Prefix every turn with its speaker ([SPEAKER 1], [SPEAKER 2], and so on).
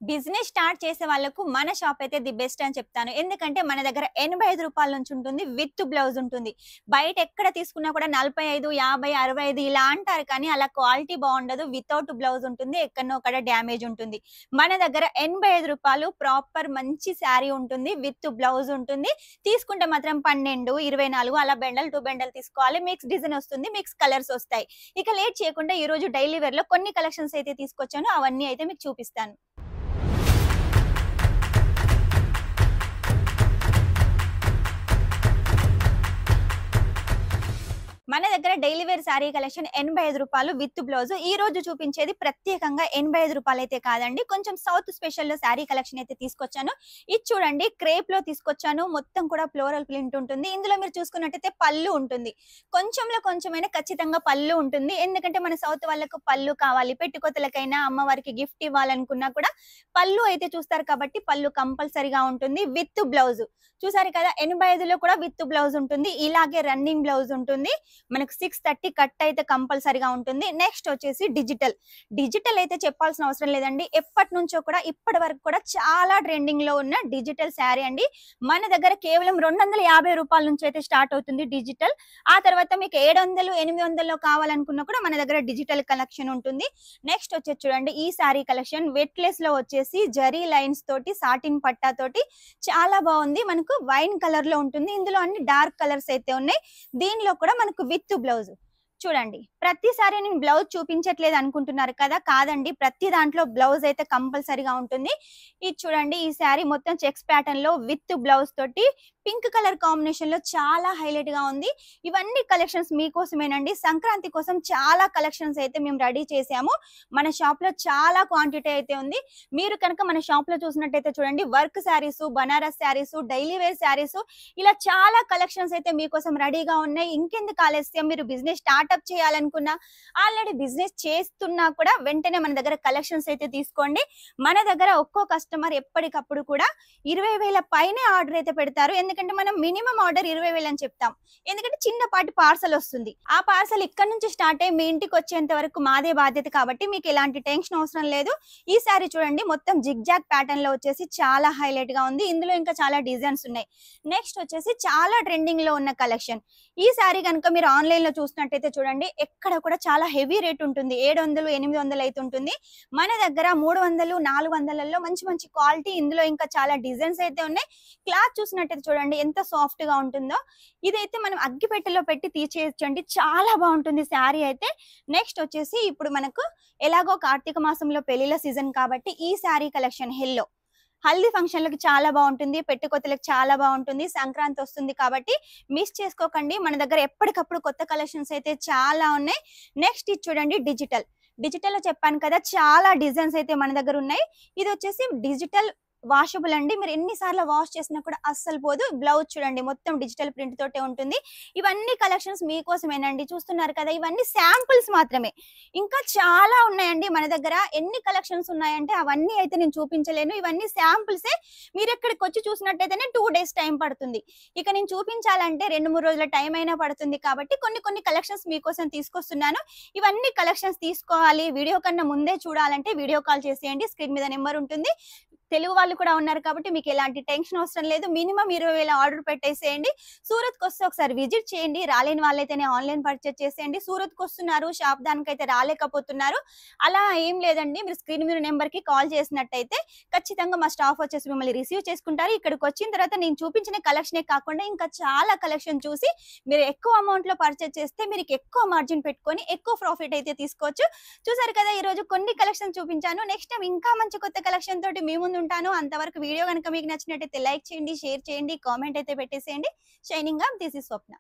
[SPEAKER 1] Business start చేసే వాళ్ళకు మన షాప్ అయితే ది బెస్ట్ అని చెప్తాను. ఎందుకంటే మన దగ్గర రూ. 85 నుంచి ఉంటుంది. విత్ బ్లౌజ్ ఉంటుంది. బయట ఎక్కడ తీసుకున్నా కూడా 45, 50, 65 ఇలా అంటారు కానీ అలా క్వాలిటీ బాగుండదు. వితౌట్ బ్లౌజ్ ఉంటుంది. ఎక్కడనో అక్కడ డ్యామేజ్ ఉంటుంది. మన దగ్గర రూ. 85 ప్రాపర్ మంచి శారీ ఉంటుంది. విత్ బ్లౌజ్ ఉంటుంది. తీసుకుంటే మాత్రం 12, 24 అలా బెండల్ టు బెండల్ తీసుకోవాలి. మిక్స్ డిజైన్ వస్తుంది. మిక్స్ కలర్స్ వస్తాయి. ఇక లేట్ చేయకుండా ఈ రోజు డైలీ వేర్ లో కొన్ని కలెక్షన్స్ అయితే తీసుకొచ్చాను. అవన్నీ అయితే మీకు చూపిస్తాను. మన దగ్గర డైలీ వేర్ శారీ కలెక్షన్ రూ. 85 విత్ బ్లౌజ్. ఈ రోజు చూపించేది ప్రత్యేకంగా రూ. 85 అయితే కాదండి. కొంచెం సౌత్ స్పెషల్ లో శారీ కలెక్షన్ అయితే తీసుకొచ్చాను. ఇది చూడండి, క్రేప్ లో తీసుకొచ్చాను. మొత్తం కూడా ఫ్లోరల్ ప్రింట్ ఉంటుంది. ఇందులో మీరు చూసుకున్నట్టయితే పళ్ళు ఉంటుంది. కొంచెంలో కొంచెమైనా ఖచ్చితంగా పళ్ళు ఉంటుంది. ఎందుకంటే మన సౌత్ వాళ్ళకు పళ్ళు కావాలి. పెట్టుకోతలకైనా అమ్మవారికి గిఫ్ట్ ఇవ్వాలనుకున్నా కూడా పళ్ళు అయితే చూస్తారు కాబట్టి పళ్ళు కంపల్సరీగా ఉంటుంది. విత్ బ్లౌజ్ చూసారు కదా, 85లో కూడా విత్ బ్లౌజ్ ఉంటుంది. ఇలాగే రన్నింగ్ బ్లౌజ్ ఉంటుంది. మనకు 630 కట్ అయితే కంపల్సరీగా ఉంటుంది. నెక్స్ట్ వచ్చేసి డిజిటల్ అయితే చెప్పాల్సిన అవసరం లేదండి. ఎప్పటి నుంచో కూడా ఇప్పటి వరకు కూడా చాలా ట్రెండింగ్ లో ఉన్న డిజిటల్ శారీ అండి. మన దగ్గర కేవలం రూ. 250 నుంచి అయితే స్టార్ట్ అవుతుంది డిజిటల్. ఆ తర్వాత మీకు 700, 800లో కావాలనుకున్నా కూడా మన దగ్గర డిజిటల్ కలెక్షన్ ఉంటుంది. నెక్స్ట్ వచ్చేసి చూడండి, ఈ శారీ కలెక్షన్ వెట్లెస్ లో వచ్చేసి జరీ లైన్స్ తోటి సాటిన్ పట్టా తోటి చాలా బాగుంది. మనకు వైన్ కలర్ లో ఉంటుంది. ఇందులో అన్ని డార్క్ కలర్స్ అయితే ఉన్నాయి. దీనిలో కూడా మనకు విత్ బ్లౌజ్ చూడండి. ప్రతిసారి నేను బ్లౌజ్ చూపించట్లేదు అనుకుంటున్నారు కదా, కాదండి, ప్రతి దాంట్లో బ్లౌజ్ అయితే కంపల్సరీగా ఉంటుంది. ఇది చూడండి, ఈ శారీ మొత్తం చెక్స్ ప్యాటర్న్ లో విత్ బ్లౌజ్ తోటి పింక్ కలర్ కాంబినేషన్ లో చాలా హైలైట్ గా ఉంది. ఇవన్నీ కలెక్షన్స్ మీకోసమేనండి. సంక్రాంతి కోసం చాలా కలెక్షన్స్ అయితే మేము రెడీ చేసాము. మన షాప్ లో చాలా క్వాంటిటీ అయితే ఉంది. మీరు కనుక మన షాప్ లో చూసినట్టయితే చూడండి, work saris, Banaras saris, daily wear saris ఇలా చాలా కలెక్షన్స్ అయితే మీకోసం రెడీగా ఉన్నాయి. ఇంకెందుకు ఆలస్యం, మీరు బిజినెస్ స్టార్ట్అప్ చేయాలనుకున్నా, ఆల్రెడీ బిజినెస్ చేస్తున్నా కూడా వెంటనే మన దగ్గర కలెక్షన్స్ అయితే తీసుకోండి. మన దగ్గర ఒక్కో కస్టమర్ ఎప్పటికప్పుడు కూడా 20,000 పైనే ఆర్డర్ అయితే పెడతారు. ఎందుకంటే మనం మినిమం ఆర్డర్ 20,000 అని చెప్తాం. ఎందుకంటే చిన్నపాటి పార్సల్ వస్తుంది. ఆ పార్సల్ ఇక్కడ నుంచి స్టార్ట్ అయ్యి మీ ఇంటికి వచ్చేంత వరకు మాదే బాధ్యత కాబట్టి మీకు ఎలాంటి టెన్షన్ అవసరం లేదు. ఈ సారీ చూడండి, మొత్తం జిగ్జాగ్ ప్యాటర్న్ లో వచ్చేసి చాలా హైలైట్ గా ఉంది. ఇందులో ఇంకా చాలా డిజైన్స్ ఉన్నాయి. నెక్స్ట్ వచ్చేసి చాలా ట్రెండింగ్ లో ఉన్న కలెక్షన్. ఈ సారీ కనుక మీరు ఆన్లైన్ లో చూసినట్టయితే చూడండి, ఎక్కడ కూడా చాలా హెవీ రేట్ ఉంటుంది. 700, 800 అయితే ఉంటుంది. మన దగ్గర 300, 400లలో మంచి మంచి క్వాలిటీ. ఇందులో ఇంకా చాలా డిజైన్స్ అయితే ఉన్నాయి. క్లాత్ చూసినట్టయితే చూడండి ఎంత సాఫ్ట్ గా ఉంటుందో. ఇదైతే మనం అగ్గిపెట్టెలో పెట్టి తీసేయచ్చండి. చాలా బాగుంటుంది శారీ అయితే. నెక్స్ట్ వచ్చేసి ఇప్పుడు మనకు ఎలాగో కార్తీక మాసంలో పెళ్లిళ్ళ సీజన్ కాబట్టి ఈ శారీ కలెక్షన్ హల్దీ ఫంక్షన్లకి చాలా బాగుంటుంది. పెట్టుకొత్తలకు చాలా బాగుంటుంది. సంక్రాంతి వస్తుంది కాబట్టి మిస్ చేసుకోకండి. మన దగ్గర ఎప్పటికప్పుడు కొత్త కలెక్షన్స్ అయితే చాలా ఉన్నాయి. నెక్స్ట్ ఇది చూడండి, డిజిటల్ లో చెప్పాను కదా, చాలా డిజైన్స్ అయితే మన దగ్గర ఉన్నాయి. ఇది వచ్చేసి డిజిటల్ వాషబుల్ అండి. మీరు ఎన్నిసార్లు వాష్ చేసినా కూడా అస్సలు పోదు. బ్లౌజ్ చూడండి, మొత్తం డిజిటల్ ప్రింట్ తోటే ఉంటుంది. ఇవన్నీ కలెక్షన్స్ మీకోసమేనండి. చూస్తున్నారు కదా, ఇవన్నీ శాంపుల్స్ మాత్రమే. ఇంకా చాలా ఉన్నాయండి మన దగ్గర. ఎన్ని కలెక్షన్స్ ఉన్నాయంటే అవన్నీ అయితే నేను చూపించలేను. ఇవన్నీ శాంపుల్సే. మీరు ఇక్కడికి వచ్చి చూసినట్టయితేనే 2 days టైం పడుతుంది. ఇక నేను చూపించాలంటే 2-3 రోజుల టైం అయినా పడుతుంది. కాబట్టి కొన్ని కలెక్షన్స్ మీకోసం తీసుకొస్తున్నాను. ఇవన్నీ కలెక్షన్స్ తీసుకోవాలి, వీడియో కన్నా ముందే చూడాలంటే వీడియో కాల్ చేసేయండి. స్క్రీన్ మీద నెంబర్ ఉంటుంది. తెలుగు వాళ్ళు కూడా ఉన్నారు కాబట్టి మీకు ఎలాంటి టెన్షన్ అవసరం లేదు. మినిమం 20,000 ఆర్డర్ పెట్టేసేయండి. సూరత్ కి వస్తే ఒకసారి విజిట్ చేయండి. రాలేని వాళ్ళైతేనే ఆన్లైన్ పర్చేస్ చేసేయండి. సూరత్ కి వస్తున్నారు, షాప్ దానికైతే రాలేకపోతున్నారు, అలా ఏం లేదండి. మీరు స్క్రీన్ మీద నెంబర్ కి కాల్ చేసినట్టయితే ఖచ్చితంగా మా స్టాఫ్ వచ్చేసి మిమ్మల్ని రిసీవ్ చేసుకుంటారు. ఇక్కడికి వచ్చిన తర్వాత నేను చూపించిన కలెక్షనే కాకుండా ఇంకా చాలా కలెక్షన్ చూసి మీరు ఎక్కువ అమౌంట్ లో పర్చేస్ చేస్తే మీరు ఎక్కువ మార్జిన్ పెట్టుకొని ఎక్కువ ప్రాఫిట్ అయితే తీసుకోవచ్చు. చూసారు కదా, ఈ రోజు కొన్ని కలెక్షన్ చూపించాను. నెక్స్ట్ టైం ఇంకా మంచి కొత్త కలెక్షన్ తోటి మీ ముందు ఉంటాను. అంతవరకు వీడియో కనుక మీకు నచ్చినట్టయితే లైక్ చేయండి, షేర్ చేయండి, కామెంట్ అయితే పెట్టేసేయండి. Shining up, this is Swapna.